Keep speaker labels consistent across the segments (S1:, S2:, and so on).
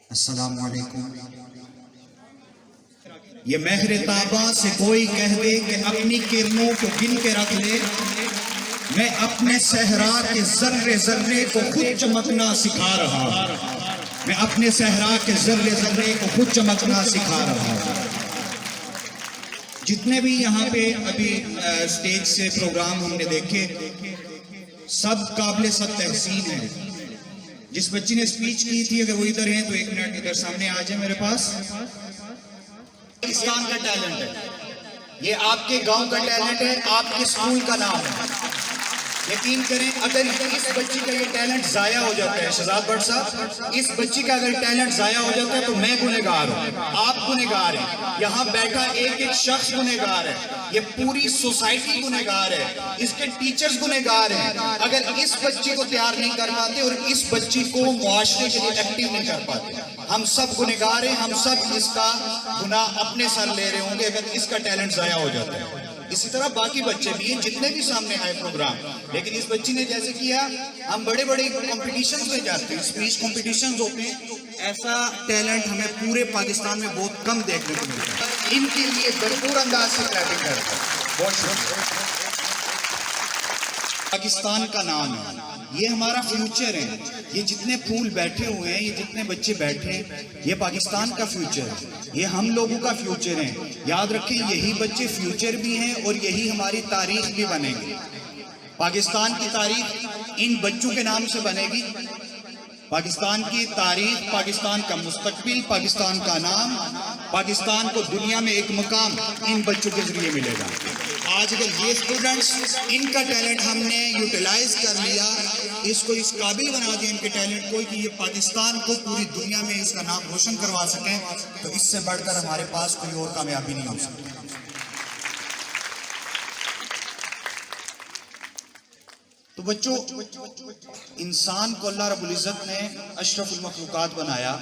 S1: السلام علیکم۔ یہ مہر تابہ سے کوئی کہہ دے کہ اپنی کرنوں کو گن کے رکھ لے، میں اپنے صحرا کے ذرے ذرے کو خود چمکنا سکھا رہا، میں اپنے صحرا کے ذرے ذرے کو خود چمکنا سکھا رہا۔ جتنے بھی یہاں پہ ابھی سٹیج سے پروگرام ہم نے دیکھے سب قابل سب تحسین ہیں۔ جس بچی نے سپیچ کی تھی اگر وہ ادھر ہیں تو ایک منٹ ادھر سامنے آ جائے میرے پاس۔ پاکستان کا ٹیلنٹ ہے، یہ آپ کے گاؤں کا ٹیلنٹ ہے، آپ کے اسکول کا نام ہے۔ یقین کریں اگر اس بچی کا یہ ٹیلنٹ ضائع ہو جاتا ہے، شہزاد بٹ صاحب اس بچی کا اگر ٹیلنٹ ضائع ہو جاتا ہے تو میں گنہگار ہوں، آپ گنہگار ہیں، یہاں بیٹھا ایک ایک شخص گنہگار ہے، یہ پوری سوسائٹی گنہگار ہے، اس کے ٹیچرز گنہگار ہیں اگر اس بچی کو تیار نہیں کر پاتے اور اس بچی کو معاشرے کے لیے ایکٹیو نہیں کر پاتے۔ ہم سب گنہگار ہیں، ہم سب اس کا گناہ اپنے سر لے رہے ہوں گے اگر اس کا ٹیلنٹ ضائع ہو جاتا ہے۔ اسی طرح باقی بچے بھی ہیں جتنے بھی سامنے آئے پروگرام، لیکن اس بچی نے جیسے کیا، ہم بڑے بڑے کمپٹیشنز میں جاتے ہیں، اسپیچ کمپٹیشنز ہوتے ہیں، ایسا ٹیلنٹ ہمیں پورے پاکستان میں بہت کم دیکھنے کو ملتا ہے۔ ان کے لیے بھرپور انداز سے کلیپنگ کرتے ہیں، بہت شکریہ۔ پاکستان کا نام ہے، یہ ہمارا فیوچر ہے، یہ جتنے پھول بیٹھے ہوئے ہیں، یہ جتنے بچے بیٹھے ہیں، یہ پاکستان کا فیوچر ہے، یہ ہم لوگوں کا فیوچر ہے۔ یاد رکھیں یہی بچے فیوچر بھی ہیں اور یہی ہماری تاریخ بھی بنے گی۔ پاکستان کی تاریخ ان بچوں کے نام سے بنے گی، پاکستان کی تاریخ، پاکستان کا مستقبل، پاکستان کا نام، پاکستان کو دنیا میں ایک مقام ان بچوں کے ذریعے ملے گا۔ آج اگر یہ اسٹوڈنٹس ان کا ٹیلنٹ ہم نے یوٹیلائز کر لیا، اس کو اس قابل بنا دیا ان کے ٹیلنٹ کو کہ یہ پاکستان کو پوری دنیا میں اس کا نام روشن کروا سکیں، تو اس سے بڑھ کر ہمارے پاس کوئی اور کامیابی نہیں ہو سکتی۔ تو بچوں، انسان کو اللہ رب العزت نے اشرف المخلوقات بنایا۔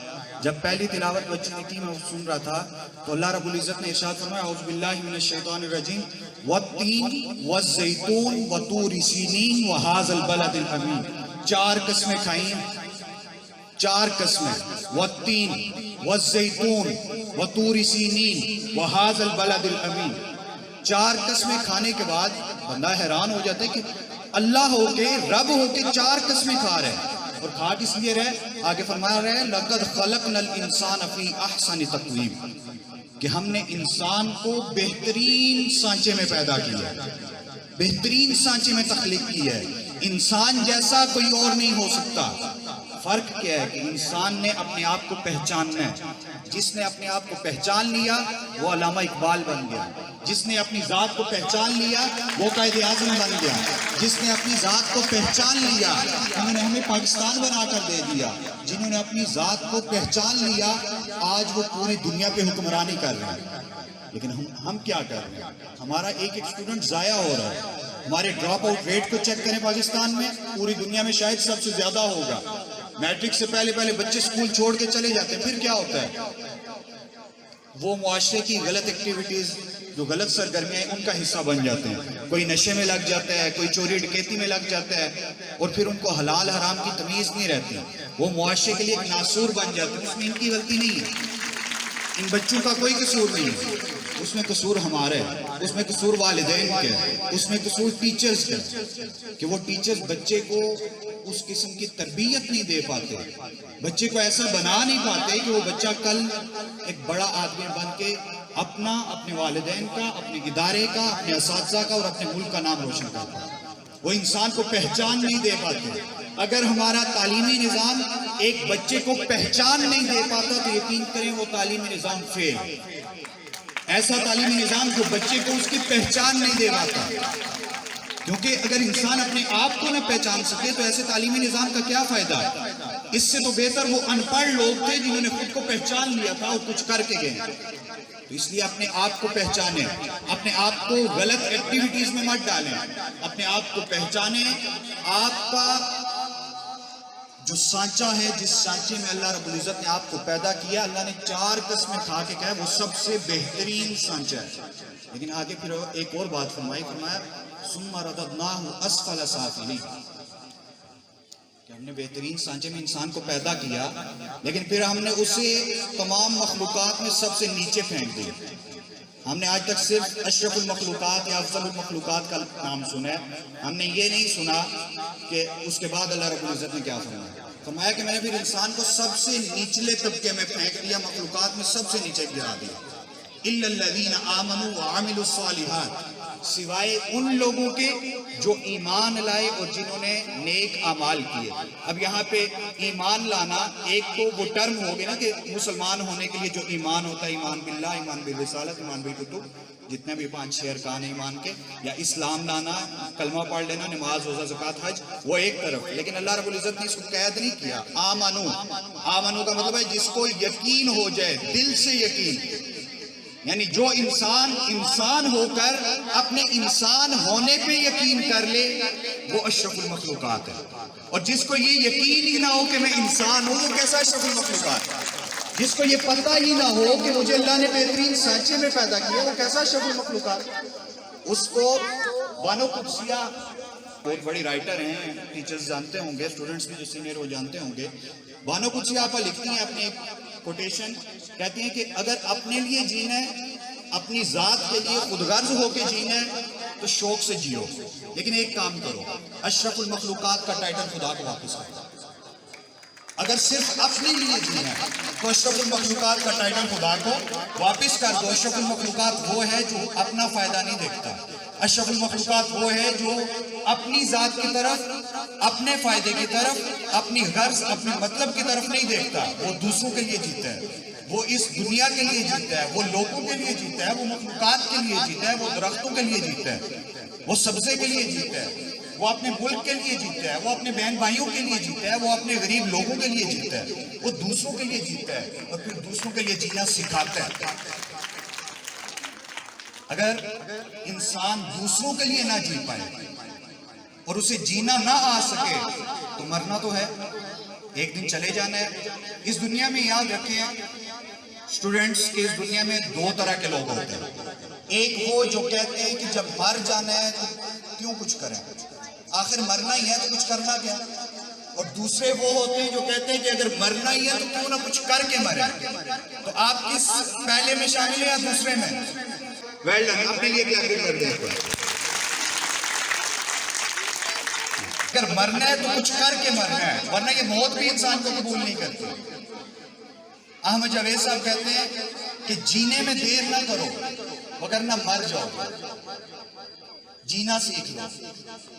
S1: جب پہلی تلاوت بچے نے کی میں سن رہا تھا تو اللہ رب العزت نے ارشاد فرمایا اعوذ باللہ من الشیطان الرجیم والتین والزیتون وطور سینین وہذا البلد الامین۔ چار قسمیں کھائیں، چار قسمیں، والتین والزیتون وطور سینین وہذا البلد الامین۔ چار قسمیں کھانے کے بعد بندہ حیران ہو جاتا ہے کہ اللہ ہو کے، رب ہو کے چار قسمیں کھا رہے ہیں، اور کھا کس لیے رہے؟ آگے فرما رہے ہیں لَقَدْ خَلَقْنَا الْإِنسَانَ فِي أَحْسَنِ تَقْوِيمٍ، کہ ہم نے انسان کو بہترین سانچے میں پیدا کیا ہے، بہترین سانچے میں تخلیق کی ہے، انسان جیسا کوئی اور نہیں ہو سکتا۔ فرق کیا ہے کہ انسان نے اپنے آپ کو پہچاننا ہے، جس نے اپنے آپ کو پہچان لیا وہ علامہ اقبال بن گیا، جس نے اپنی ذات کو پہچان لیا وہ قائد اعظم بن گیا، جس نے اپنی ذات کو پہچان لیا انہوں نے ہمیں پاکستان بنا کر دے دیا، جنہوں نے اپنی ذات کو پہچان لیا آج وہ پوری دنیا پہ حکمرانی کر رہے ہیں۔ لیکن ہم کیا کر رہے ہیں؟ ہمارا ایک ایک اسٹوڈنٹ ضائع ہو رہا ہے۔ ہمارے ڈراپ آؤٹ ریٹ کو چیک کریں پاکستان میں، پوری دنیا میں شاید سب سے زیادہ ہوگا۔ میٹرک سے پہلے بچے اسکول چھوڑ کے چلے جاتے ہیں، پھر کیا ہوتا ہے؟ وہ معاشرے کی غلط ایکٹیویٹیز، جو غلط سرگرمیاں ہیں ان کا حصہ بن جاتے ہیں، کوئی نشے میں لگ جاتا ہے، کوئی چوری ڈکیتی میں لگ جاتا ہے، اور پھر ان کو حلال حرام کی تمیز نہیں رہتی، وہ معاشرے کے لیے ایک ناسور بن جاتے ہیں۔ اس میں ان کی غلطی نہیں ہے، ان بچوں کا کوئی قصور نہیں ہے، اس میں قصور ہمارا ہے، اس میں قصور والدین کا ہے، اس میں قصور ٹیچرز کا ہے کہ وہ ٹیچرز بچے کو اس قسم کی تربیت نہیں دے پاتے، بچے کو ایسا بنا نہیں پاتے کہ وہ بچہ کل ایک بڑا آدمی بن کے اپنے والدین کا، اپنے ادارے کا، اپنے اساتذہ کا اور اپنے ملک کا نام روشن کرتا ہے۔ وہ انسان کو پہچان نہیں دے پاتے۔ اگر ہمارا تعلیمی نظام ایک بچے کو پہچان نہیں دے پاتا تو یقین کریں وہ تعلیمی نظام فیل۔ ایسا تعلیمی نظام جو بچے کو اس کی پہچان نہیں دے پاتا، کیونکہ اگر انسان اپنے آپ کو نہ پہچان سکے تو ایسے تعلیمی نظام کا کیا فائدہ ہے؟ اس سے تو بہتر وہ ان پڑھ لوگ تھے جنہوں نے خود کو پہچان لیا تھا اور کچھ کر کے گئے۔ تو اس لیے اپنے آپ کو پہچانیں، اپنے آپ کو غلط ایکٹیویٹیز میں مت ڈالیں، اپنے آپ کو پہچانیں۔ آپ کا جو سانچہ ہے، جس سانچے میں اللہ رب العزت نے آپ کو پیدا کیا، اللہ نے چار قسمیں کھا کے کہا وہ سب سے بہترین سانچہ ہے۔ لیکن آگے پھر ایک اور بات فرمایا ثم رددناہ اسفل سافلین، کہ ہم نے بہترین سانچے میں انسان کو پیدا کیا لیکن پھر ہم نے اسے تمام مخلوقات میں سب سے نیچے پھینک دیا. ہم نے آج تک صرف اشرف المخلوقات یا افضل المخلوقات کا نام سنا ہے, ہم نے یہ نہیں سنا کہ اس کے بعد اللہ رب العزت نے کیا فرمایا کہ میں نے پھر انسان کو سب سے نچلے طبقے میں پھینک دیا, مخلوقات میں سب سے نیچے گرا دیا. الا الذین آمنوا وعملوا الصالحات, سوائے ان لوگوں کے جو ایمان لائے اور جنہوں نے نیک اعمال کیے. اب یہاں پہ ایمان لانا ایک تو وہ ٹرم ہو گیا نا کہ مسلمان ہونے کے لیے جو ایمان ہوتا ہے, ایمان باللہ, ایمان بالرسالت, ایمان بالکتب, جتنے بھی 5 ارکان ہیں ایمان کے, یا اسلام لانا, کلمہ پڑھ لینا, نماز, روزہ, زکوٰۃ, حج, وہ ایک طرف. لیکن اللہ رب العزت نے اس کو قید نہیں کیا. آمنو کا مطلب ہے جس کو یقین ہو جائے, دل سے یقین, یعنی جو انسان ہو کر اپنے انسان ہونے پہ یقین کر لے وہ اشرف المخلوقات ہے. اور جس کو یہ یقین ہی نہ ہو کہ میں انسان ہوں وہ کیسا اشرف المخلوقات ہے. جس کو یہ پتہ ہی نہ ہو کہ مجھے اللہ نے بہترین سانچے میں پیدا کیا وہ کیسا اشرف المخلوقات. اس کو بانو قدسیہ بہت بڑی رائٹر ہیں, ٹیچرز جانتے ہوں گے, اسٹوڈنٹس بھی جو سینئر وہ جانتے ہوں گے. بانو قدسیہ آپا لکھتی ہیں اپنے کوٹیشن, کہتی ہیں کہ اگر اپنے لیے جینا ہے, اپنی ذات کے لیے خود غرض ہو کے جینا ہے تو شوق سے جیو, لیکن ایک کام کرو, اشرف المخلوقات کا ٹائٹل خدا کو واپس کرو. اگر صرف اپنے لیے جینا ہے تو اشرف المخلوقات کا ٹائٹل خدا کو واپس کر دو. اشرف المخلوقات وہ ہے جو اپنا فائدہ نہیں دیکھتا. اشرف المخلوقات وہ ہے جو اپنی ذات کی طرف, اپنے فائدے کی طرف, اپنی غرض, اپنے مطلب کی طرف نہیں دیکھتا. وہ دوسروں کے لیے جیتا ہے, وہ اس دنیا کے لیے جیتا ہے, وہ لوگوں کے لیے جیتا ہے, وہ مخلوقات کے لیے جیتا ہے, وہ درختوں کے لیے جیتا ہے, وہ سبزے کے لیے جیتا ہے, وہ اپنے ملک کے لیے جیتا ہے, وہ اپنے بہن بھائیوں کے لیے جیتا ہے, وہ اپنے غریب لوگوں کے لیے جیتا ہے, وہ دوسروں کے لیے جیتا ہے اور پھر دوسروں کے لیے جینا سکھاتا ہے. اگر انسان دوسروں کے لیے نہ جی پائے اور اسے جینا نہ آ سکے تو مرنا تو ہے, ایک دن چلے جانا ہے. اس دنیا میں یاد رکھیں اسٹوڈنٹس کہ اس دنیا میں 2 طرح کے لوگ ہوتے ہیں. ایک وہ جو کہتے ہیں کہ جب مر جانا ہے تو کیوں کچھ کریں, آخر مرنا ہی ہے تو کچھ کرنا کیا. اور دوسرے وہ ہوتے ہیں جو کہتے ہیں کہ اگر مرنا ہی ہے تو کیوں نہ کچھ کر کے مریں. تو آپ کس پہلے میں شامل ہیں یا دوسرے میں؟ ویل ڈن, اپنے لیے کیا کر دیں. اگر مرنا ہے تو کچھ کر کے مرنا ہے, ورنہ یہ موت بھی انسان کو قبول نہیں کرتی. احمد جاوید صاحب کہتے ہیں کہ جینے میں دیر نہ کرو وگرنہ مر جاؤ. جینا سیکھ لو,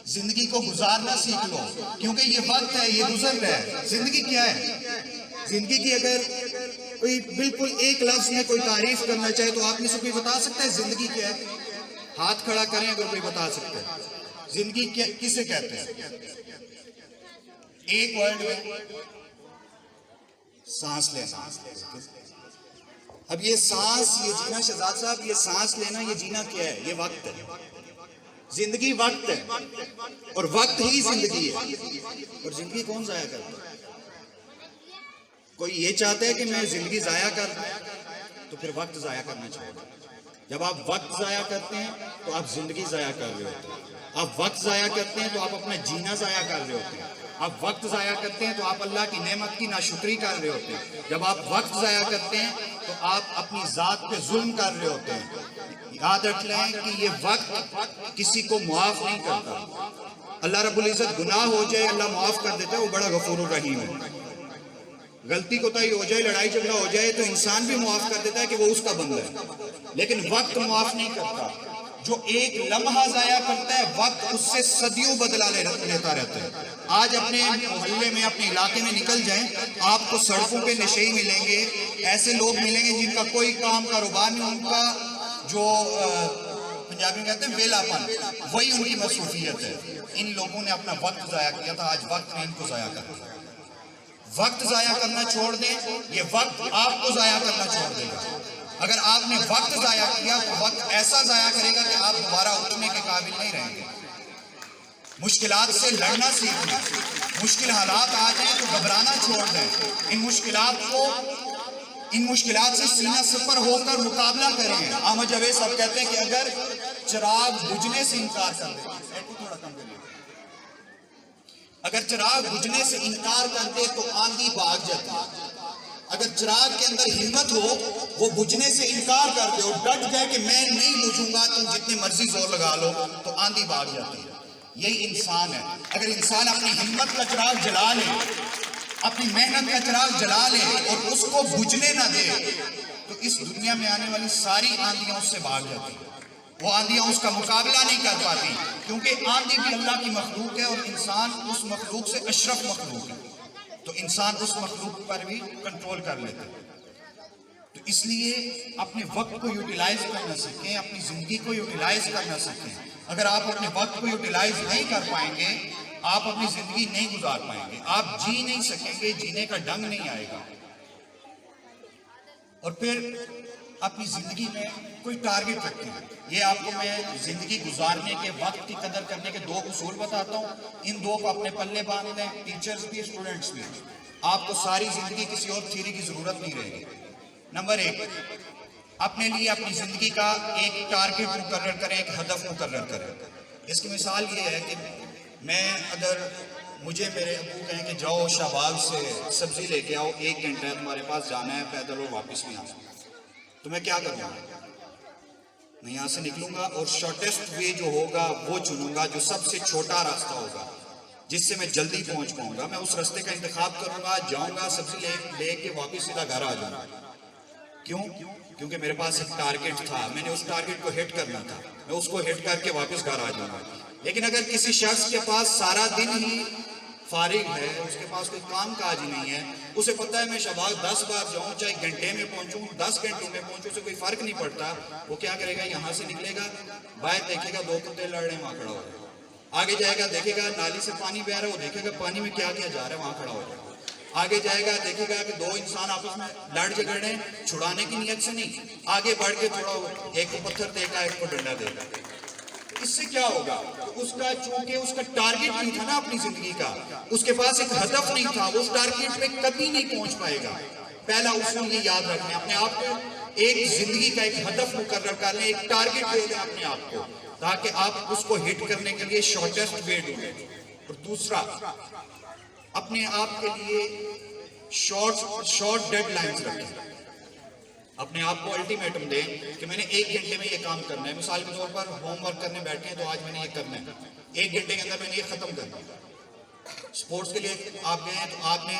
S1: زندگی کو گزارنا سیکھ لو, کیونکہ یہ وقت ہے, یہ گزر رہا ہے. زندگی کیا ہے؟ زندگی کی اگر کوئی بالکل ایک لفظ میں کوئی تعریف کرنا چاہے تو آپ میں سے کوئی بتا سکتا ہے زندگی کیا ہے؟ ہاتھ کھڑا کریں اگر کوئی بتا سکتا ہے. زندگی کسے کہتے ہیں؟ ایک ورڈ میں سانس لینا. اب یہ سانس, یہ جینا, شہزاد صاحب یہ سانس لینا, یہ جینا کیا ہے؟ یہ وقت ہے. زندگی وقت ہے اور وقت ہی زندگی ہے. اور زندگی کون ضائع کرتا ہے؟ کوئی یہ چاہتا ہے کہ میں زندگی ضائع کر دوں تو پھر وقت ضائع کرنا چاہیے. جب آپ وقت ضائع کرتے ہیں تو آپ زندگی ضائع کر رہے ہوتے ہیں. آپ وقت ضائع کرتے ہیں تو آپ اپنا جینا ضائع کر رہے ہوتے ہیں. آپ وقت ضائع کرتے ہیں تو آپ اللہ کی نعمت کی ناشکری کر رہے ہوتے ہیں. جب آپ وقت ضائع کرتے ہیں تو آپ اپنی ذات پہ ظلم کر رہے ہوتے ہیں. یاد رکھ لیں کہ یہ وقت کسی کو معاف نہیں کرتا. اللہ رب العزت گناہ ہو جائے اللہ معاف کر دیتا ہے, وہ بڑا غفور الرحیم ہے. غلطی کوتاہی ہو جائے, لڑائی جھگڑا ہو جائے تو انسان بھی معاف کر دیتا ہے کہ وہ اس کا بندہ ہے, لیکن وقت معاف نہیں کرتا. جو ایک لمحہ ضائع کرتا ہے وقت اس سے صدیوں بدلا لیتا رہتا ہے. آج اپنے محلے میں, اپنے علاقے میں نکل جائیں, آپ کو سڑکوں پہ نشئی ملیں گے, ایسے لوگ ملیں گے جن کا کوئی کام کاروبار نہیں, ان کا جو پنجابی میں کہتے ہیں ویلا پن, وہی ان کی مصروفیت ہے. ان لوگوں نے اپنا وقت ضائع کیا تھا, آج وقت نے ان کو ضائع کر دیا. وقت ضائع کرنا چھوڑ دیں, یہ وقت آپ کو ضائع کرنا چھوڑ دے گا. اگر آپ نے وقت ضائع کیا تو وقت ایسا ضائع کرے گا کہ آپ دوبارہ اٹھنے کے قابل نہیں رہیں گے. مشکلات سے لڑنا سیکھیں. مشکل حالات آ جائیں تو گھبرانا چھوڑ دیں. ان مشکلات سے سینہ سپر ہو کر مقابلہ کریں. احمد جاوید صاحب کہتے ہیں کہ اگر چراغ بجھنے سے انکار کر دے, اگر چراغ بجھنے سے انکار کر دے تو آندھی بھاگ جاتی ہے. اگر چراغ کے اندر ہمت ہو وہ بجھنے سے انکار کر دے اور ڈٹ جائے کہ میں نہیں بجھوں گا، تم جتنے مرضی زور لگا لو، تو آندھی بھاگ جاتی ہے. یہی انسان ہے. اگر انسان اپنی ہمت کا چراغ جلا لے، اپنی محنت کا چراغ جلا لے اور اس کو بجھنے نہ دے، تو اس دنیا میں آنے والی ساری آندھیاں اس سے بھاگ جاتی ہیں. وہ آندھیاں اس کا مقابلہ نہیں کر پاتی، کیونکہ آندھی بھی اللہ کی مخلوق ہے اور انسان اس مخلوق سے اشرف مخلوق ہے. تو انسان اس مخلوق پر بھی کنٹرول کر لیتا ہے. تو اس لیے اپنے وقت کو یوٹیلائز کرنا سیکھیں، اپنی زندگی کو یوٹیلائز کرنا سیکھیں. اگر آپ اپنے وقت کو یوٹیلائز نہیں کر پائیں گے، آپ اپنی زندگی نہیں گزار پائیں گے، آپ جی نہیں سکیں گے، جینے کا ڈھنگ نہیں آئے گا. اور پھر اپنی زندگی میں کوئی ٹارگٹ رکھیں. یہ آپ کو میں زندگی گزارنے کے، وقت کی قدر کرنے کے 2 اصول بتاتا ہوں. ان 2 کو اپنے پلے باندھ لیں، ٹیچرز بھی، اسٹوڈنٹس بھی. آپ کو ساری زندگی کسی اور تھیوری کی ضرورت نہیں رہے گی. نمبر 1، اپنے لیے اپنی زندگی کا ایک ٹارگٹ مقرر کریں، ایک ہدف مقرر کریں. اس کی مثال یہ ہے کہ اگر مجھے میرے ابو کہیں کہ جاؤ شاہباگ سے سبزی لے کے آؤ، 1 گھنٹہ ہے تمہارے پاس، جانا ہے پیدل اور واپس بھی آنا، تو میں کیا کروں گا؟ میں یہاں سے نکلوں گا اور شارٹیسٹ وے جو ہوگا وہ چنوں گا، جو سب سے چھوٹا راستہ ہوگا، جس سے میں جلدی پہنچ پاؤں گا. میں اس راستے کا انتخاب کروں گا، جاؤں گا، سبزی لے کے واپس سیدھا گھر آ جاؤں گا. کیوں؟ کیونکہ میرے پاس ایک ٹارگٹ تھا، میں نے اس ٹارگٹ کو ہٹ کرنا تھا، میں اس کو ہٹ کر کے واپس گھر آ جاؤں گا. لیکن اگر کسی شخص کے پاس سارا دن ہی فارغ ہے، اس کے پاس کوئی کام کاج نہیں ہے، اسے پتہ ہے میں شاہباگ 10 بار جاؤں، چاہے گھنٹے میں پہنچوں، 10 گھنٹوں میں پہنچوں، اسے کوئی فرق نہیں پڑتا. وہ کیا کرے گا؟ یہاں سے نکلے گا، باہر دیکھے گا 2 کتے لڑ رہے ہیں، وہاں کھڑا ہو جائے گا. آگے جائے گا، دیکھے گا نالی سے پانی بہ رہا ہے، وہ دیکھے گا پانی میں کیا کیا جا رہا ہے، وہاں کھڑا ہو جائے گا. آگے جائے گا، دیکھے گا کہ 2 انسان آپس میں لڑ جھگڑ رہے ہیں، چھڑانے کی نیت سے نہیں، آگے بڑھ کے تھوڑا ایک کو پتھر دے گا، ایک کو ڈنڈا دے گا. اس سے کیا ہوگا؟ چونکہ اس کا ٹارگٹ نہیں تھا نا اپنی زندگی کا، اس کے پاس ایک ہدف نہیں تھا، وہ اس ٹارگٹ پہ کبھی نہیں پہنچ پائے گا. پہلا اصول یہ یاد رکھیں، اپنے آپ کو ایک زندگی کا ایک ہدف مقرر کر لیں، ایک ٹارگٹ دے دیں اپنے آپ کو، تاکہ آپ اس کو ہٹ کرنے کے لیے شارٹیسٹ وے ڈھونڈیں. اور دوسرا، اپنے آپ کے لیے شارٹ ڈیڈ لائنز رکھیں. اپنے آپ کو الٹیمیٹم دیں کہ میں نے 1 گھنٹے میں یہ کام کرنا ہے. مثال کے طور پر ہوم ورک کرنے بیٹھے ہیں تو آج میں نے یہ کرنا ہے، 1 گھنٹے کے اندر میں نے یہ ختم کرنا ہے. سپورٹس کے لیے آپ گئے ہیں تو آپ نے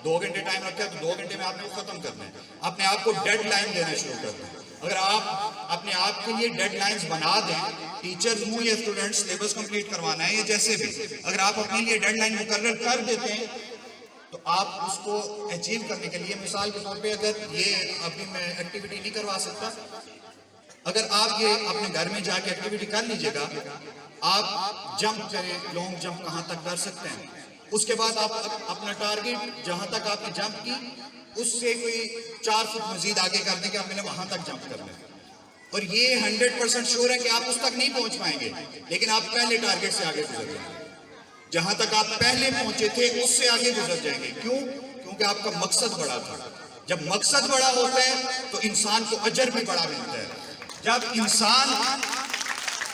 S1: 2 گھنٹے ٹائم رکھا ہے تو 2 گھنٹے میں آپ نے وہ ختم کرنا ہے. اپنے آپ کو ڈیڈ لائن دینا شروع کر دیں. اگر آپ اپنے آپ کے لیے ڈیڈ لائنز بنا دیں، ٹیچرز ہوں یا اسٹوڈنٹس، سلیبس کمپلیٹ کروانا ہے یا جیسے بھی، اگر آپ اپنے لیے ڈیڈ لائن مقرر کر دیتے ہیں تو آپ اس کو اچیو کرنے کے لیے، مثال کے طور پہ اگر یہ ابھی میں ایکٹیویٹی نہیں کروا سکتا، اگر آپ یہ اپنے گھر میں جا کے ایکٹیویٹی کر لیجئے گا، آپ جمپ کریں، لانگ جمپ کہاں تک کر سکتے ہیں، اس کے بعد آپ اپنا ٹارگٹ جہاں تک آپ نے جمپ کی اس سے کوئی 4 فٹ مزید آگے کر دیں کہ آپ نے وہاں تک جمپ کرنا ہے. اور یہ 100% شور ہے کہ آپ اس تک نہیں پہنچ پائیں گے، لیکن آپ پہلے ٹارگٹ سے آگے گزر جائیں گے. جہاں تک آپ پہلے پہنچے تھے اس سے آگے گزر جائیں گے. کیوں؟ کیونکہ آپ کا مقصد بڑا تھا. جب مقصد بڑا ہوتا ہے تو انسان کو اجر بھی بڑا ملتا ہے. جب انسان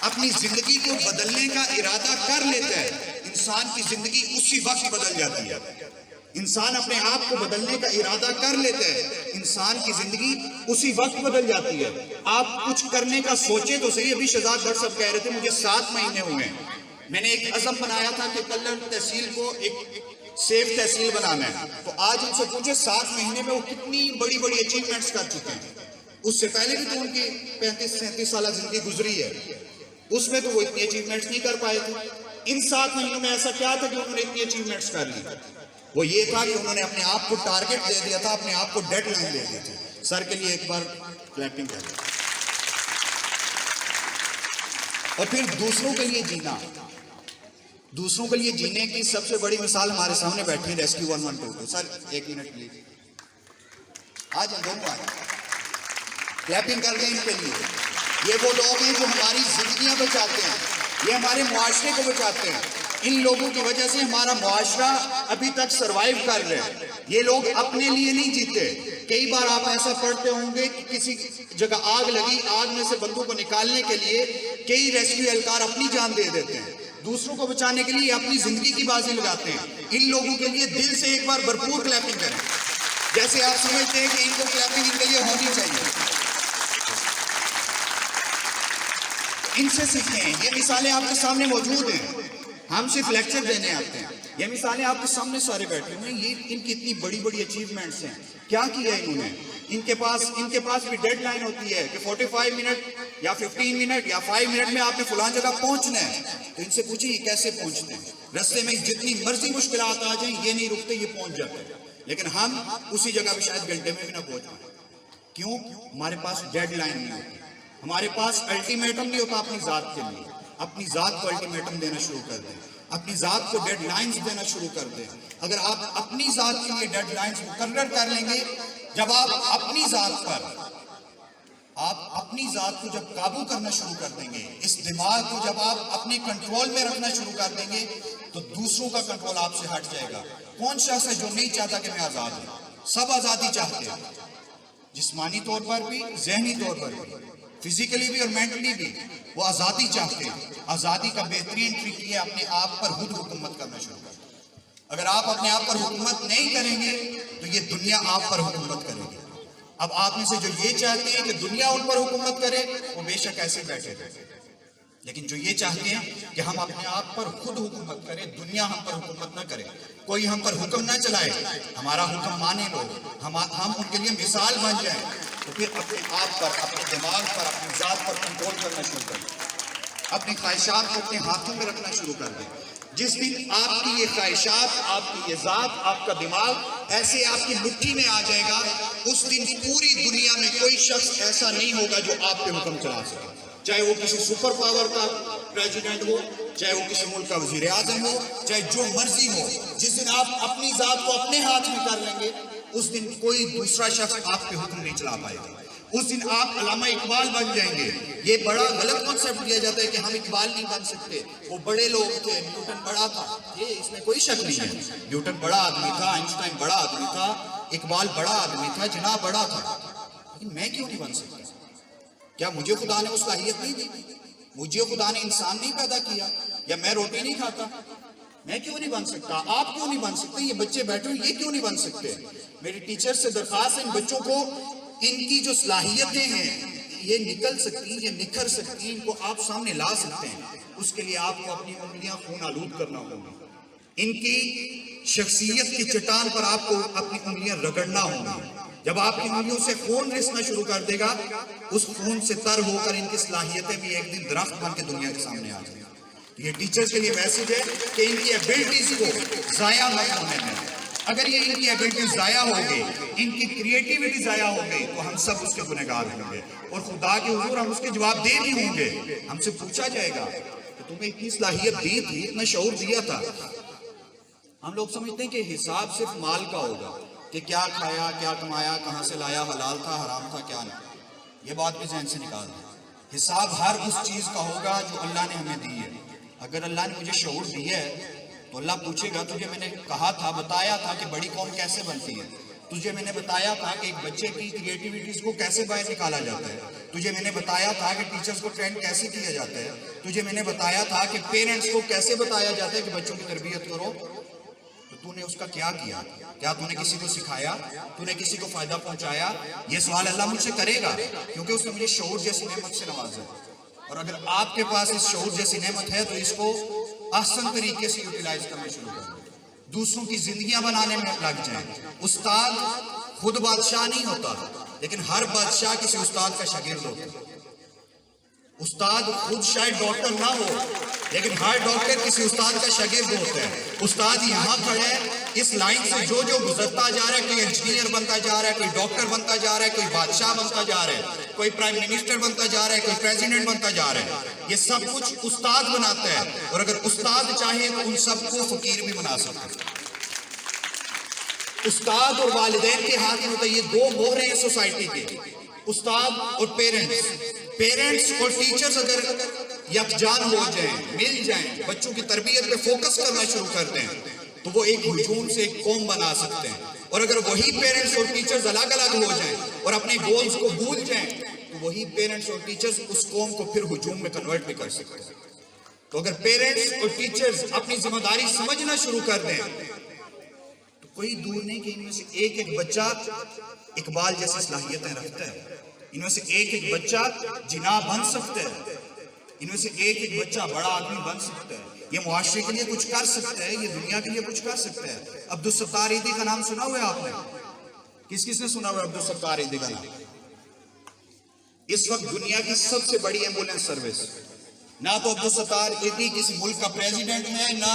S1: اپنی زندگی کو بدلنے کا ارادہ کر لیتا ہے، انسان کی زندگی اسی وقت بدل جاتی ہے. انسان اپنے آپ کو بدلنے کا ارادہ کر لیتا ہے، انسان کی زندگی اسی وقت بدل جاتی ہے. آپ کچھ کرنے کا سوچیں تو صحیح. ابھی شہزاد بٹ صاحب کہہ رہے تھے مجھے 7 مہینے ہوئے ہیں، میں نے ایک عزم بنایا تھا کہ کلر تحصیل کو ایک سیف تحصیل بنانا ہے. تو آج ان سے پوچھے 7 مہینے میں وہ کتنی بڑی بڑی اچیومنٹس کر چکے ہیں. اس سے پہلے بھی تو ان کی 35-37 سالہ زندگی گزری ہے، اس میں تو وہ اتنی اچیومنٹس نہیں کر پائے تھے. ان 7 مہینوں میں ایسا کیا تھا کہ انہوں نے اتنی اچیومنٹس کر لی؟ وہ یہ تھا کہ انہوں نے اپنے آپ کو ٹارگٹ دے دیا تھا، اپنے آپ کو ڈیڈ لائن دے دی تھی. سر کے لیے ایک بار کلیپنگ کر دیں. اور پھر دوسروں کے لیے جینا. دوسروں کے لیے جینے کی سب سے بڑی مثال ہمارے سامنے بیٹھی ہے ریسکیو 112. Sir 1 minute please. آج ہم دونوں آئے کلیپنگ کر دیں ان کے لیے. یہ وہ لوگ ہیں جو ہماری زندگیاں بچاتے ہیں، یہ ہمارے معاشرے کو بچاتے ہیں. ان لوگوں کی وجہ سے ہمارا معاشرہ ابھی تک سروائیو کر رہے ہیں. یہ لوگ اپنے لیے نہیں جیتے. کئی بار آپ ایسا پڑھتے ہوں گے کہ کسی جگہ آگ لگی، آگ میں سے بندوں کو نکالنے کے لیے کئی ریسکیو اہلکار اپنی جان دے دیتے ہیں. دوسروں کو بچانے کے لیے اپنی زندگی کی بازی لگاتے ہیں. ان لوگوں کے لیے دل سے ایک بار بھرپور کلیپنگ کریں، جیسے آپ سمجھتے ہیں کہ ان کو کلیپنگ ان کے لیے ہونی چاہیے. ان سے سیکھیں. یہ مثالیں آپ کے سامنے موجود ہیں. ہم صرف لیکچر دینے آتے ہیں. یہ مثالیں آپ کے سامنے سارے بیٹھے ہوئے ہیں. یہ ان کی اتنی بڑی بڑی اچیومنٹس ہیں. کیا کیا انہوں نے؟ ان کے پاس بھی ڈیڈ لائن ہوتی ہے کہ 45 منٹ یا 15 منٹ یا 5 منٹ میں آپ نے فلان جگہ پہنچنا ہے. تو ان سے پوچھیں یہ کیسے پہنچتے ہیں. رستے میں جتنی مرضی مشکلات آ جائیں یہ نہیں رکتے، یہ پہنچ جاتے ہیں. لیکن ہم اسی جگہ پہ شاید گھنٹے میں بھی نہ پہنچ پائیں. کیوں؟ ہمارے پاس ڈیڈ لائن نہیں ہوتی. ہمارے پاس الٹیمیٹم نہیں ہوتا اپنی ذات کے لیے. اپنی ذات کو الٹیمیٹم دینا شروع کر دیں. اپنی ذات کو ڈیڈ لائنز دینا شروع کر دیں. اگر آپ اپنی ذات کے لیے ڈیڈ لائنز مقرر کر لیں گے، جب آپ اپنی ذات کو جب قابو کرنا شروع کر دیں گے، اس دماغ کو جب آپ اپنے کنٹرول میں رکھنا شروع کر دیں گے، تو دوسروں کا کنٹرول آپ سے ہٹ جائے گا. کون شخص ہے جو نہیں چاہتا کہ میں آزاد ہوں؟ سب آزادی چاہتے ہیں، جسمانی طور پر بھی، ذہنی طور پر بھی، فزیکلی بھی اور مینٹلی بھی. وہ آزادی چاہتے ہیں. آزادی کا بہترین ٹرک یہ اپنے آپ پر خود حکومت کرنا شروع کر. اگر آپ اپنے آپ پر حکومت نہیں کریں گے تو یہ دنیا آپ پر حکومت کرے گی. اب آپ میں سے جو یہ چاہتے ہیں کہ دنیا ان پر حکومت کرے، وہ بے شک ایسے بیٹھے رہے. لیکن جو یہ چاہتے ہیں کہ ہم اپنے آپ پر خود حکومت کریں، دنیا ہم پر حکومت نہ کرے، کوئی ہم پر حکم نہ چلائے، ہمارا حکم مانے لوگ، ہم ان کے لیے مثال بن جائیں، تو پھر اپنے آپ پر، اپنے دماغ پر، اپنی ذات پر کنٹرول کرنا شروع کریں. اپنی خواہشات کو اپنے ہاتھوں میں رکھنا شروع کر دیں. جس دن آپ کی یہ خواہشات، آپ کی یہ ذات، آپ کا دماغ ایسے آپ کی مٹھی میں آ جائے گا، اس دن پوری دنیا میں کوئی شخص ایسا نہیں ہوگا جو آپ پہ حکم چلا سکے. چاہے وہ کسی سپر پاور کا پریزیڈنٹ ہو، چاہے وہ کسی ملک کا وزیر اعظم ہو، چاہے جو مرضی ہو. جس دن آپ اپنی ذات کو اپنے ہاتھ میں کر لیں گے، اس دن کوئی دوسرا شخص آپ پہ حکم نہیں چلا پائے گا. اس دن آپ علامہ اقبال بن جائیں گے. یہ بڑا غلط کانسیپٹ لیا جاتا ہے کہ ہم اقبال نہیں بن سکتے. وہ بڑے لوگ تھے، نیوٹن بڑا تھا، یہ اس میں کوئی شک نہیں ہے. نیوٹن بڑا آدمی تھا، آئنسٹائن بڑا آدمی تھا، اقبال بڑا آدمی تھا، جناح بڑا تھا. لیکن میں کیوں نہیں بن سکتا؟ کیا مجھے خدا نے وہ صلاحیت نہیں دی؟ مجھے خدا نے انسان نہیں پیدا کیا؟ یا میں روٹی نہیں کھاتا؟ میں کیوں نہیں بن سکتا؟ آپ کیوں نہیں بن سکتے؟ یہ بچے بیٹھے ہوئے، یہ کیوں نہیں بن سکتے؟ میری ٹیچر سے درخواست ہے، ان بچوں کو ان کی جو صلاحیتیں ہیں یہ نکل سکتی ہیں، یہ نکھر سکتی ہیں، ان کو آپ سامنے لا سکتے ہیں. اس کے لیے آپ کو اپنی انگلیاں خون آلود کرنا ہوگی. ان کی شخصیت کی چٹان پر آپ کو اپنی انگلیاں رگڑنا ہوگی. جب آپ کی انگلیوں سے خون رسنا شروع کر دے گا، اس خون سے تر ہو کر ان کی صلاحیتیں بھی ایک دن درخت بن کے دنیا کے سامنے آ جائیں. یہ ٹیچرز کے لیے میسج ہے کہ ان کی ایبلٹیز کو ضائع مت ہونے دیں. اگر یہ ان کی ایبلٹیز ضائع ہو گئی، ان کی کریٹیوٹی ضائع ہو گئی، تو ہم سب اس کے گنہگار ہوں گے اور خدا کے حضور ہم اس کے جواب دہ بھی ہوں گے. ہم سے پوچھا جائے گا کہ تمہیں اتنی صلاحیت دی تھی، اتنا شعور دیا تھا. ہم لوگ سمجھتے ہیں کہ حساب صرف مال کا ہوگا، کہ کیا کھایا، کیا کمایا، کہاں سے لایا، حلال تھا، حرام تھا، کیا نہیں. یہ بات بھی ذہن سے نکال دیں. حساب ہر اس چیز کا ہوگا جو اللہ نے ہمیں دی ہے. اگر اللہ نے مجھے شعور دیا ہے تو اللہ پوچھے گا تجھے میں نے کہا تھا، بتایا تھا کہ بڑی قوم کیسے بنتی ہے. تجھے میں نے بتایا تھا کہ ایک بچے کی کریٹیوٹیز کو کیسے باہر نکالا جاتا ہے. تجھے میں نے بتایا تھا کہ ٹیچرز کو ٹرین کیسے کیا جاتا ہے. تجھے میں نے بتایا تھا کہ پیرنٹس کو کیسے بتایا جاتا ہے کہ بچوں کی تربیت کرو. تو تو نے اس کا کیا کیا؟ کیا تو نے کسی کو سکھایا؟ تو نے کسی کو فائدہ پہنچایا؟ یہ سوال اللہ مجھ سے کرے گا، کیونکہ اس نے مجھے شعور جیسی نعمت سے نوازا. اور اگر آپ کے پاس اس شعور جیسی نعمت ہے تو اس کو احسن طریقے سے یوٹیلائز کرنا شروع کریں. دوسروں کی زندگیاں بنانے میں لگ جائیں. استاد خود بادشاہ نہیں ہوتا، لیکن ہر بادشاہ کسی استاد کا شاگرد ہوتا ہے. استاد خود شاید ڈاکٹر نہ ہو، لیکن ہر ڈاکٹر کسی استاد کا شاگرد ہوتا ہے. استاد یہاں کھڑا ہے، اس لائن سے جو گزرتا جا رہا ہے، کوئی انجینئر بنتا جا رہا ہے، کوئی ڈاکٹر بنتا جا رہا ہے، کوئی بادشاہ بنتا جا رہا ہے، کوئی پرائم منسٹر بنتا جا رہا ہے، کوئی پریزیڈنٹ بنتا جا رہا ہے. یہ سب کچھ استاد بناتا ہے. اور اگر استاد چاہے تو ان سب کو فقیر بھی بنا سکتا ہے. استاد اور والدین کے ہاتھ میں ہوتا ہے. یہ دو مہرے ہیں سوسائٹی کے، استاد اور پیرنٹس. پیرنٹس اور ٹیچرز اگر یکجان ہو جائیں، مل جائیں، بچوں کی تربیت پہ فوکس کرنا شروع کر دیں، تو وہ ایک ہجوم سے ایک قوم بنا سکتے ہیں. اور اگر وہی پیرنٹس اور ٹیچرز الگ الگ ہو جائیں اور اپنے گولز کو بھول جائیں، تو وہی پیرنٹس اور ٹیچرز اس قوم کو پھر ہجوم میں کنورٹ بھی کر سکتے ہیں. تو اگر پیرنٹس اور ٹیچرز اپنی ذمہ داری سمجھنا شروع کر دیں تو کوئی دور نہیں کہ ان میں سے ایک ایک بچہ اقبال جیسی صلاحیتیں رکھتا ہے، ان میں سے ایک ایک بچہ جناب بن سکتا ہے، ان میں سے ایک ایک بچہ بڑا آدمی بن سکتا ہے، یہ معاشرے کے لیے کچھ کر سکتا ہے، یہ دنیا کے لیے کچھ کر سکتا ہے۔ عبدالستار ایدھی کا نام سنا ہوا ہے آپ نے؟ کس نے سنا ہوا ہے عبدالستار ایدھی کا نام؟ اس وقت دنیا کی سب سے بڑی ایمبولینس سروس، نہ تو عبدالستار ایدھی کسی ملک کا پریزیڈنٹ ہے، نہ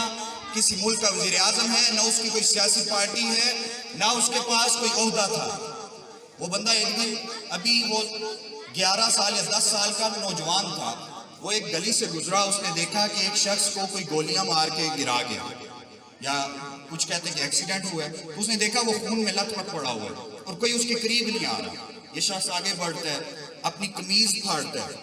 S1: کسی ملک کا وزیر اعظم ہے، نہ اس کی کوئی سیاسی پارٹی ہے، نہ اس کے پاس کوئی عہدہ تھا۔ وہ بندہ ایک دن ابھی وہ 11 سال یا 10 سال کا نوجوان تھا، وہ ایک گلی سے گزرا، اس نے دیکھا کہ ایک شخص کو کوئی گولیاں مار کے گرا گیا، یا کچھ کہتے ہیں کہ ایکسیڈنٹ ہوا ہے، تو اس نے دیکھا وہ خون میں لت پت پڑا ہوا ہے اور کوئی اس کے قریب نہیں آ رہا۔ یہ شخص آگے بڑھتا ہے، اپنی قمیض پھاڑتا ہے،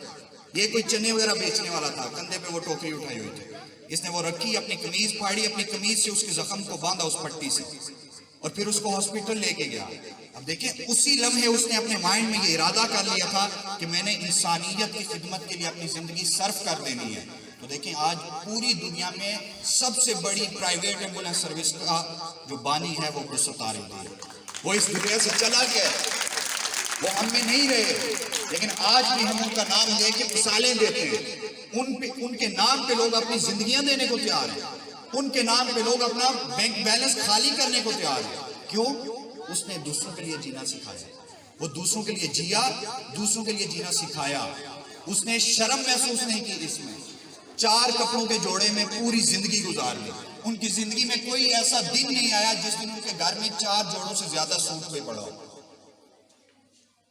S1: یہ کوئی چنے وغیرہ بیچنے والا تھا، کندھے پہ وہ ٹوکری اٹھائی ہوئی تھی، اس نے وہ رکھی، اپنی قمیض پھاڑی، اپنی قمیض سے اس کے زخم کو باندھا اس پٹی سے، اور پھر اس کو ہاسپٹل لے کے گیا۔ اب دیکھیں اسی لمحے اس نے اپنے مائنڈ میں یہ ارادہ کر لیا تھا کہ میں نے انسانیت کی خدمت کے لیے اپنی زندگی صرف کر دینی ہے۔ تو دیکھیں آج پوری دنیا میں سب سے بڑی پرائیویٹ ایمبولینس سروس کا جو بانی ہے وہ عبدالستار ایدھی ہے۔ وہ اس دنیا سے چلا گیا، وہ ہم میں نہیں رہے، لیکن آج بھی ہم ان کا نام لے کے مثالیں دیتے ہیں، ان کے نام پہ لوگ اپنی زندگیاں دینے کو تیار ہیں، ان کے نام پہ لوگ اپنا بینک بیلنس خالی کرنے کو تیار ہیں۔ کیوں؟ اس نے دوسروں کے لیے جینا سکھایا، وہ دوسروں کے لیے جیا، دوسروں کے لیے جینا سکھایا، اس نے شرم محسوس نہیں کی، اس میں 4 کپڑوں کے جوڑے میں پوری زندگی گزار لی۔ ان کی زندگی میں کوئی ایسا دن نہیں آیا جس دن ان کے گھر میں 4 جوڑوں سے زیادہ سوٹ ہوئے پڑا ہو۔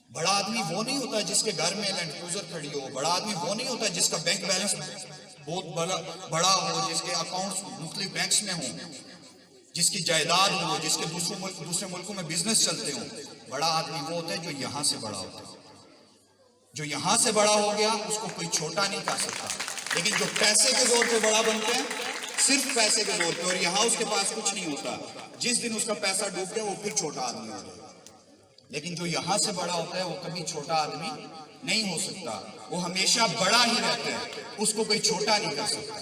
S1: بڑا آدمی وہ نہیں ہوتا جس کے گھر میں لینڈ کروزر کھڑی ہو، بڑا آدمی وہ نہیں ہوتا جس کا بینک بیلنس بہت بڑا ہو، جس کے اکاؤنٹس مختلف بینکس میں ہوں، جس کی جائیداد ہو، جس کے دوسرے ملکوں میں بزنس چلتے ہوں۔ بڑا آدمی وہ ہوتا ہے جو یہاں سے بڑا ہوتا ہے، جو یہاں سے بڑا ہو گیا اس کو کوئی چھوٹا نہیں کر سکتا۔ لیکن جو پیسے کے زور پہ بڑا بنتے ہیں، صرف پیسے کے زور پہ، اور یہاں اس کے پاس کچھ نہیں ہوتا، جس دن اس کا پیسہ ڈوب گیا وہ پھر چھوٹا آدمی ہوتا ہے۔ لیکن جو یہاں سے بڑا ہوتا ہے وہ کبھی چھوٹا آدمی نہیں ہو سکتا، وہ ہمیشہ بڑا ہی رہتا ہے، اس کو کوئی چھوٹا نہیں کر سکتا۔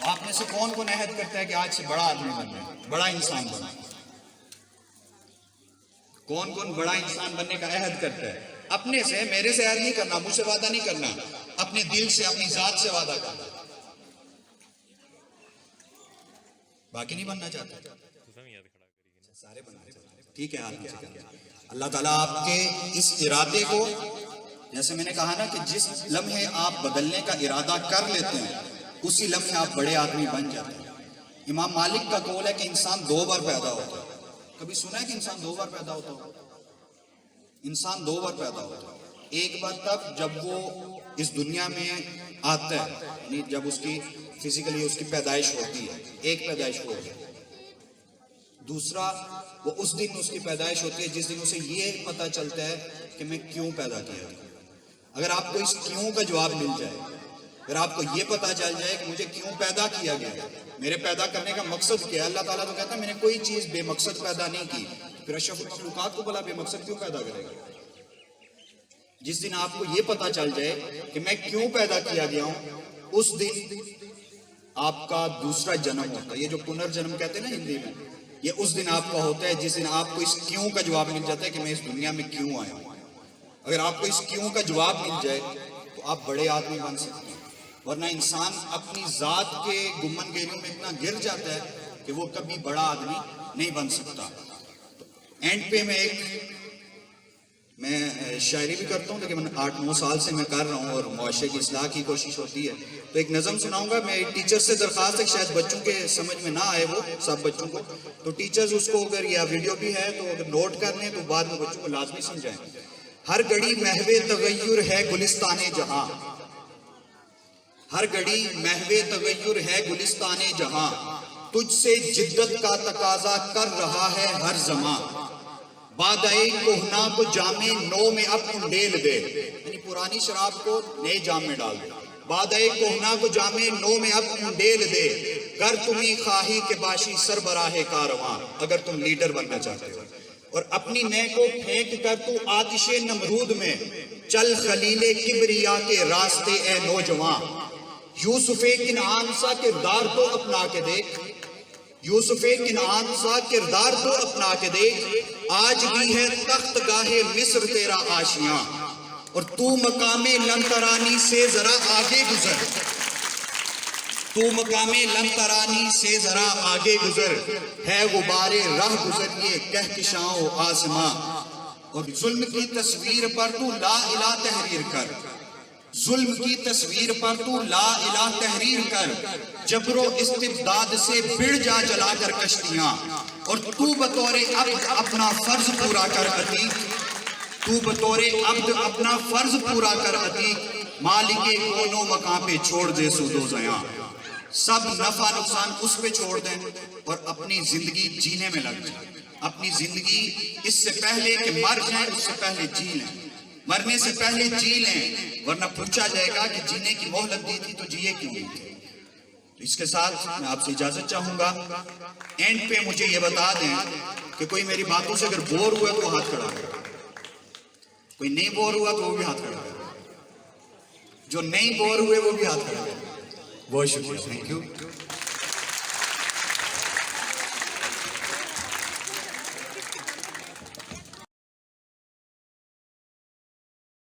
S1: آپ میں سے کون کون عہد کرتا ہے کہ آج سے بڑا آدمی بننا ہے، بڑا انسان بننا ہے؟ کون کون بڑا انسان بننے کا عہد کرتا ہے؟ اپنے سے، میرے سے عہد نہیں کرنا، مجھ سے وعدہ نہیں کرنا، اپنے دل سے، اپنی ذات سے وعدہ کرنا۔ باقی نہیں بننا چاہتا، سارے بننا چاہتے ہیں، ٹھیک ہے؟ اللہ تعالیٰ آپ کے اس ارادے کو، جیسے میں نے کہا نا کہ جس لمحے آپ بدلنے کا ارادہ کر لیتے ہیں اسی لمحے آپ بڑے آدمی بن جاتے ہیں۔ امام مالک کا قول ہے کہ انسان 2 بار پیدا ہوتا ہے۔ کبھی سنا ہے کہ انسان 2 بار پیدا ہوتا ہے؟ انسان 2 بار پیدا ہوتا ہے۔ ایک بار تب جب وہ اس دنیا میں آتا ہے، یعنی جب اس کی فزیکلی اس کی پیدائش ہوتی ہے، ایک پیدائش ہو گئی۔ دوسرا وہ اس دن اس کی پیدائش ہوتی ہے جس دن اسے یہ پتہ چلتا ہے کہ میں کیوں پیدا کیا گیا۔ اگر آپ کو اس کیوں کا جواب مل جائے، اگر آپ کو یہ پتہ چل جائے کہ مجھے کیوں پیدا کیا گیا، میرے پیدا کرنے کا مقصد کیا ہے، اللہ تعالیٰ تو کہتا ہے میں نے کوئی چیز بے مقصد پیدا نہیں کی، پھر اشرف المخلوقات کو بھلا بے مقصد کیوں پیدا کرے گا؟ جس دن آپ کو یہ پتہ چل جائے کہ میں کیوں پیدا کیا گیا ہوں، اس دن آپ کا دوسرا جنم ہوتا ہے۔ یہ جو پنرجنم کہتے ہیں نا ہندی میں، یہ اس دن آپ کا ہوتا ہے جس دن آپ کو اس کیوں کا جواب مل جاتا ہے کہ میں اس دنیا میں کیوں آیا ہوں۔ اگر آپ کو اس کیوں کا جواب مل جائے تو آپ بڑے آدمی بن سکتے ہیں، ورنہ انسان اپنی ذات کے گمن گیریوں میں اتنا گر جاتا ہے کہ وہ کبھی بڑا آدمی نہیں بن سکتا۔ اینڈ پہ میں شاعری بھی کرتا ہوں، لیکن 8-9 سال سے میں کر رہا ہوں اور معاشرے کی اصلاح کی کوشش ہوتی ہے، تو ایک نظم سناؤں گا۔ میں ٹیچر سے درخواست ہے، شاید بچوں کے سمجھ میں نہ آئے وہ سب بچوں کو، تو ٹیچرز اس کو اگر یا ویڈیو بھی ہے تو اگر نوٹ کر لیں تو بعد میں بچوں کو لازمی سمجھائیں۔ ہر گھڑی محو تغیر ہے گلستان جہاں، ہر گھڑی محو تغیر ہے گلستان جہاں، تجھ سے جدت کا تقاضا کر رہا ہے ہر زمان، بادئے کوہنا کو جام نو میں اب انڈیل دے، یعنی پرانی شراب کو نئے جام میں ڈال دے۔ بادئے کوہنا کو جام نو میں اب انڈیل دے، گر تمہیں خواہی کے باشی سربراہ کارواں، اگر تم لیڈر بننا چاہتے ہو۔ اور اپنی نہ کو پھینک کر تو آتش نمرود میں چل خلیل کبریا کے راستے اے نوجوان. یوسف کنعان سا کردار تو اپنا کے دیکھ, یوسف کنعان سا کردار تو اپنا کے دیکھ, آج بھی ہے تخت گاہ مصر تیرا آشیاں, اور تو مقام لنترانی سے ذرا آگے گزر, تو مقام لنترانی سے ذرا آگے گزر, ہے غبار راہ گزر یہ کہکشاں و آسماں, اور ظلم کی تصویر پر تو لا الہ تحریر کر, ظلم کی تصویر پر تو لا الہ تحریر کر, جبر و استبداد سے بڑھ جا جلا کر کشتیاں, اور تو بطور عبد اپنا فرض پورا کر عتیق, تو بطور عبد اپنا فرض پورا کر عتیق, مالک کون و مکان پہ چھوڑ دے سود و زیاں, سب نفع نقصان اس پہ چھوڑ دیں اور اپنی زندگی جینے میں لگ جائیں. اپنی زندگی اس سے پہلے کہ مر جائیں اس سے پہلے جی لیں, مرنے سے پہلے جی لیں, ورنہ پوچھا جائے گا کہ جینے کی مہلت دی تھی تو جیے کیوں نہیں تھے. تو اس کے ساتھ میں آپ سے اجازت چاہوں گا. اینڈ پہ مجھے یہ بتا دیں کہ کوئی میری باتوں سے اگر بور ہوا تو وہ ہاتھ کھڑا کرے, کوئی نہیں بور ہوا تو وہ بھی ہاتھ کھڑا کرے, جو نہیں بور ہوئے وہ بھی ہاتھ کھڑا کرے. بہت شکریہ, تھینک یو.